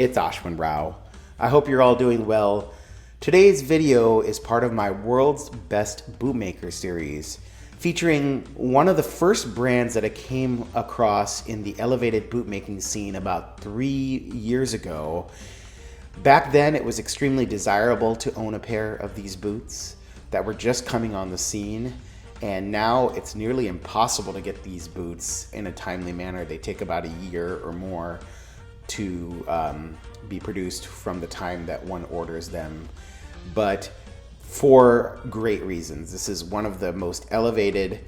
it's Ashwin Rao. I hope you're all doing well. Today's video is part of my World's Best Bootmaker series, featuring one of the first brands that I came across in the elevated bootmaking scene about 3 years ago. Back then, it was extremely desirable to own a pair of these boots that were just coming on the scene. And now it's nearly impossible to get these boots in a timely manner. They take about a year or more to be produced from the time that one orders them, but for great reasons. This is one of the most elevated,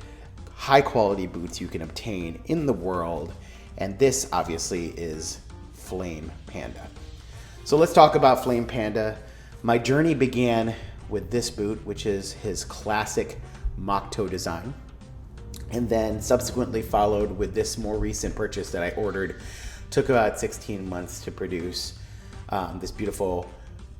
high quality boots you can obtain in the world, and this obviously is Flame Panda. So let's talk about Flame Panda. My journey began with this boot, which is his classic mock toe design, and then subsequently followed with this more recent purchase that I ordered. Took about 16 months to produce this beautiful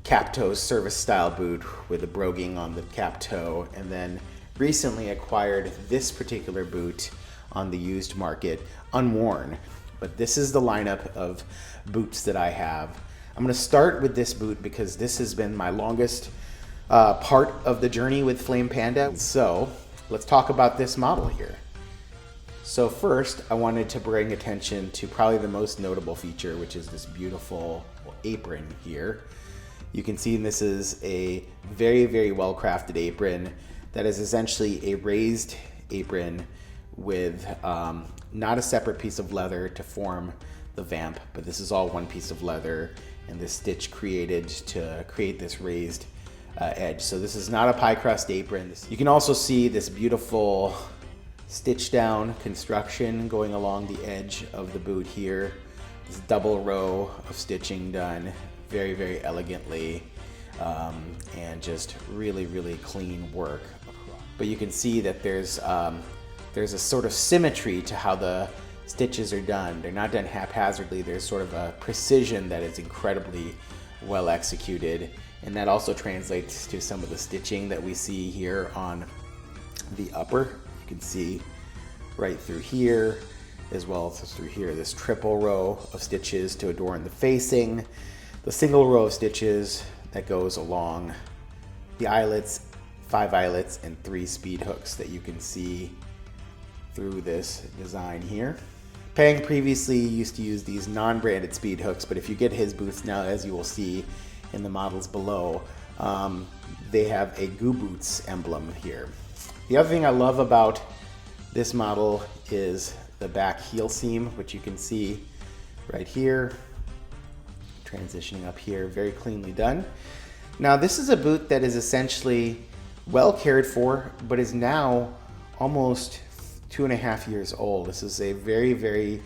cap toe service style boot with the broguing on the cap toe, and then recently acquired this particular boot on the used market, unworn. But this is the lineup of boots that I have. I'm going to start with this boot because this has been my longest part of the journey with Flame Panda. So let's talk about this model here. So first, I wanted to bring attention to probably the most notable feature, which is this beautiful apron here. You can see this is a very, very well crafted apron that is essentially a raised apron with not a separate piece of leather to form the vamp, but this is all one piece of leather and this stitch created to create this raised edge. So this is not a pie crust apron. You can also see this beautiful stitch down construction going along the edge of the boot here. This double row of stitching done very, very elegantly, and just really, really clean work. But you can see that there's a sort of symmetry to how the stitches are done. They're not done haphazardly. There's sort of a precision that is incredibly well executed, and that also translates to some of the stitching that we see here on the upper. You can see right through here, as well as through here, this triple row of stitches to adorn the facing, the single row of stitches that goes along the eyelets, 5 eyelets, and 3 speed hooks that you can see through this design here. Peng previously used to use these non-branded speed hooks, but if you get his boots now, as you will see in the models below, they have a Goo Boots emblem here. The other thing I love about this model is the back heel seam, which you can see right here, transitioning up here, very cleanly done. Now this is a boot that is essentially well cared for, but is now almost 2.5 years old. This is a very, very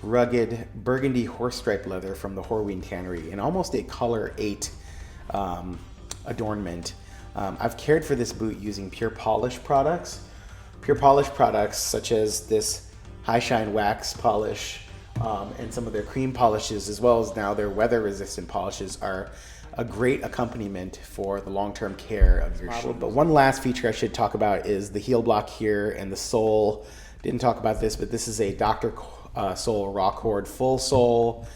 rugged burgundy horse stripe leather from the Horween Tannery in almost a color 8 adornment. I've cared for this boot using pure polish products. Pure polish products such as this high shine wax polish and some of their cream polishes, as well as now their weather resistant polishes, are a great accompaniment for the long-term care of your shoe. But one last feature I should talk about is the heel block here and the sole. Didn't talk about this, but this is a Dr. Sole raw cord full sole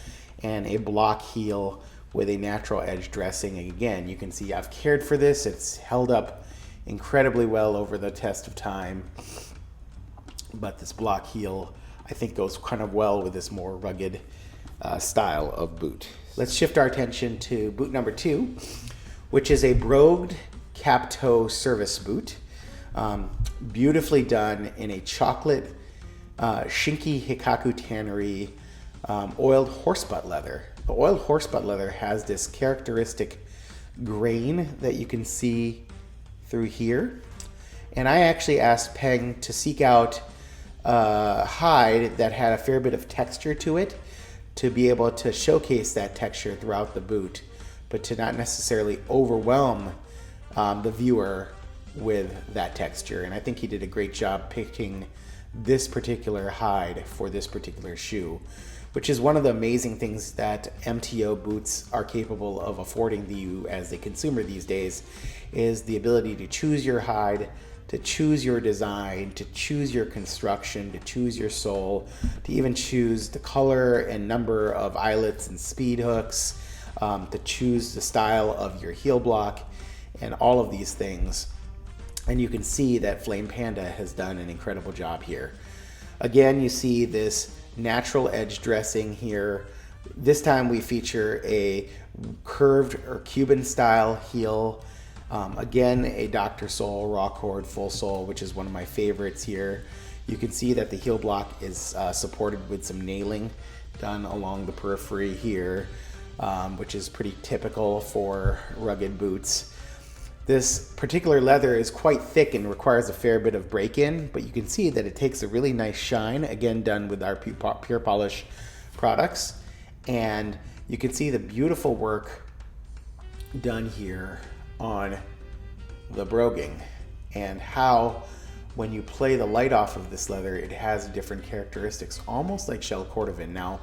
and a block heel with a natural edge dressing. And again, you can see I've cared for this. It's held up incredibly well over the test of time. But this block heel, I think, goes kind of well with this more rugged style of boot. Let's shift our attention to boot number 2, which is a brogued cap toe service boot. Beautifully done in a chocolate Shinki Hikaku Tannery oiled horsebutt leather. The oiled horsebutt leather has this characteristic grain that you can see through here. And I actually asked Peng to seek out a hide that had a fair bit of texture to it, to be able to showcase that texture throughout the boot, but to not necessarily overwhelm the viewer with that texture. And I think he did a great job picking this particular hide for this particular shoe, which is one of the amazing things that MTO boots are capable of affording you as a consumer these days, is the ability to choose your hide to choose your design, to choose your construction, to choose your sole, to even choose the color and number of eyelets and speed hooks, to choose the style of your heel block, and all of these things. And you can see that Flame Panda has done an incredible job here. Again, you see this natural edge dressing here. This time we feature a curved or Cuban style heel. Again, a Dr. Sole raw cord full sole, which is one of my favorites here. You can see that the heel block is supported with some nailing done along the periphery here, which is pretty typical for rugged boots. This particular leather is quite thick and requires a fair bit of break-in, but you can see that it takes a really nice shine, again done with our Pure Polish products. And you can see the beautiful work done here on the broguing, and how when you play the light off of this leather, it has different characteristics, almost like shell cordovan. Now,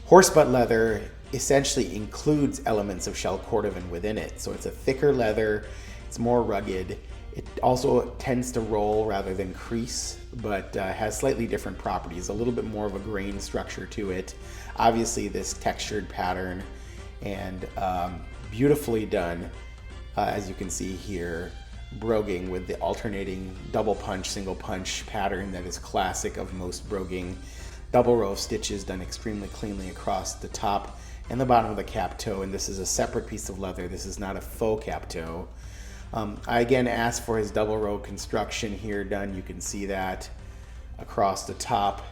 horsebutt leather essentially includes elements of shell cordovan within it, so it's a thicker leather, it's more rugged. It also tends to roll rather than crease, but has slightly different properties, a little bit more of a grain structure to it. Obviously this textured pattern, and beautifully done, as you can see here, broguing with the alternating double punch, single punch pattern that is classic of most broguing. Double row of stitches done extremely cleanly across the top and the bottom of the cap toe, and this is a separate piece of leather. This is not a faux cap toe. I again asked for his double row construction here done. You can see that across the top.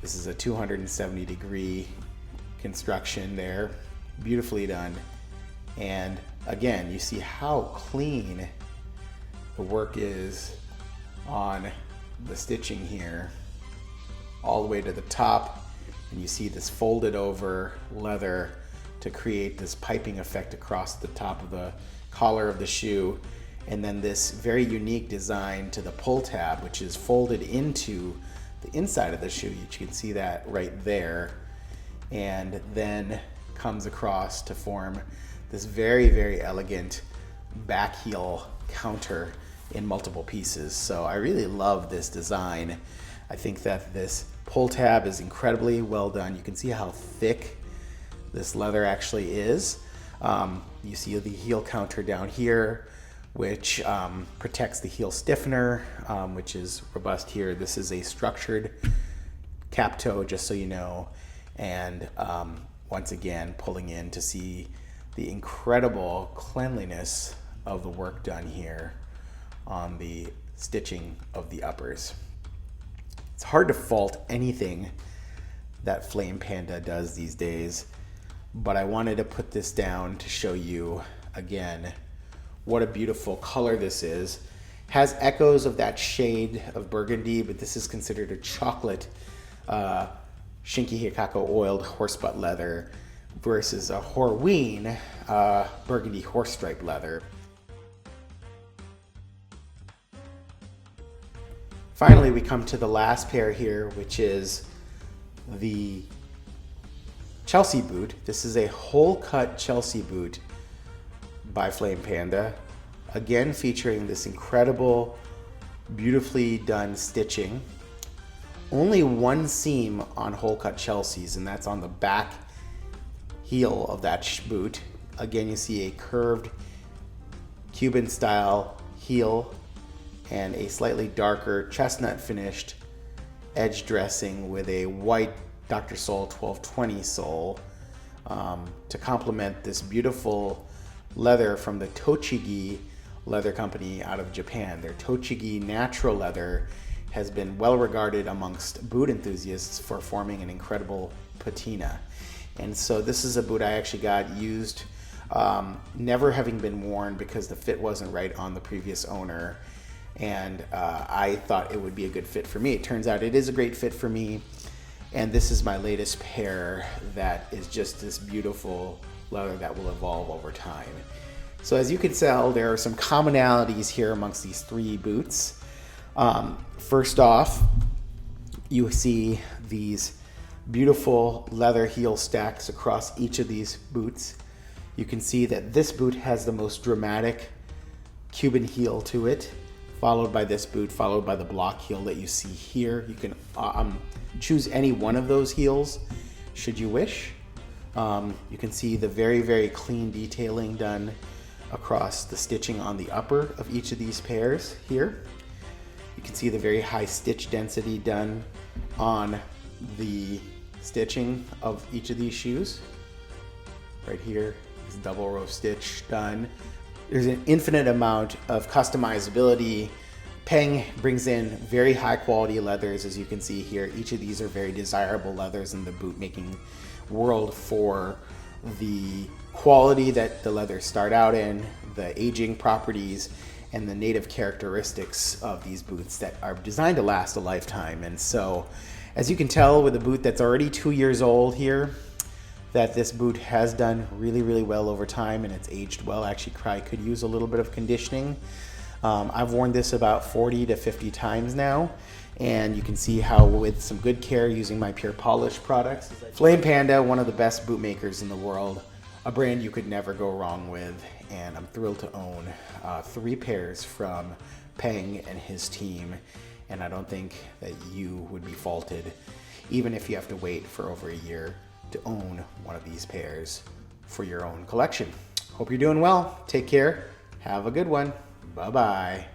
This is a 270-degree construction there, beautifully done. And again, you see how clean the work is on the stitching here, all the way to the top. And you see this folded over leather to create this piping effect across the top of the collar of the shoe. And then this very unique design to the pull tab, which is folded into the inside of the shoe. You can see that right there. And then comes across to form this very, very elegant back heel counter in multiple pieces. So I really love this design. I think that this pull tab is incredibly well done. You can see how thick this leather actually is. You see the heel counter down here, which protects the heel stiffener, which is robust here. This is a structured cap toe, just so you know. And once again, pulling in to see the incredible cleanliness of the work done here on the stitching of the uppers. It's hard to fault anything that Flame Panda does these days, but I wanted to put this down to show you again what a beautiful color this is. Has echoes of that shade of burgundy, but this is considered a chocolate Shinki Hikako oiled horsebutt leather versus a Horween burgundy horse stripe leather. Finally, we come to the last pair here, which is the Chelsea boot. This is a hole cut Chelsea boot by Flame Panda, again featuring this incredible, beautifully done stitching. Only one seam on hole cut Chelseas, and that's on the back heel of that boot. Again, you see a curved Cuban style heel and a slightly darker chestnut finished edge dressing with a white Dr. Sole 1220 sole to complement this beautiful leather from the Tochigi leather company out of Japan. Their Tochigi natural leather has been well regarded amongst boot enthusiasts for forming an incredible patina. And so this is a boot I actually got used, never having been worn because the fit wasn't right on the previous owner. And I thought it would be a good fit for me. It turns out it is a great fit for me. And this is my latest pair that is just this beautiful leather that will evolve over time. So as you can tell, there are some commonalities here amongst these three boots. First off, you see these beautiful leather heel stacks across each of these boots. You can see that this boot has the most dramatic Cuban heel to it, followed by this boot, followed by the block heel that you see here. You can choose any one of those heels should you wish. You can see the very, very clean detailing done across the stitching on the upper of each of these pairs here. You can see the very high stitch density done on the stitching of each of these shoes. Right here is double row stitch done. There's an infinite amount of customizability. Peng brings in very high quality leathers, as you can see here. Each of these are very desirable leathers in the boot making world for the quality that the leathers start out in, the aging properties, and the native characteristics of these boots that are designed to last a lifetime. And so, as you can tell with a boot that's already 2 years old here, that this boot has done really, really well over time, and it's aged well. Actually, probably could use a little bit of conditioning. I've worn this about 40 to 50 times now, and you can see how with some good care using my Pure Polish products. Flame Panda, one of the best boot makers in the world, a brand you could never go wrong with, and I'm thrilled to own 3 pairs from Peng and his team, and I don't think that you would be faulted, even if you have to wait for over a year to own one of these pairs for your own collection. Hope you're doing well. Take care. Have a good one. Bye-bye.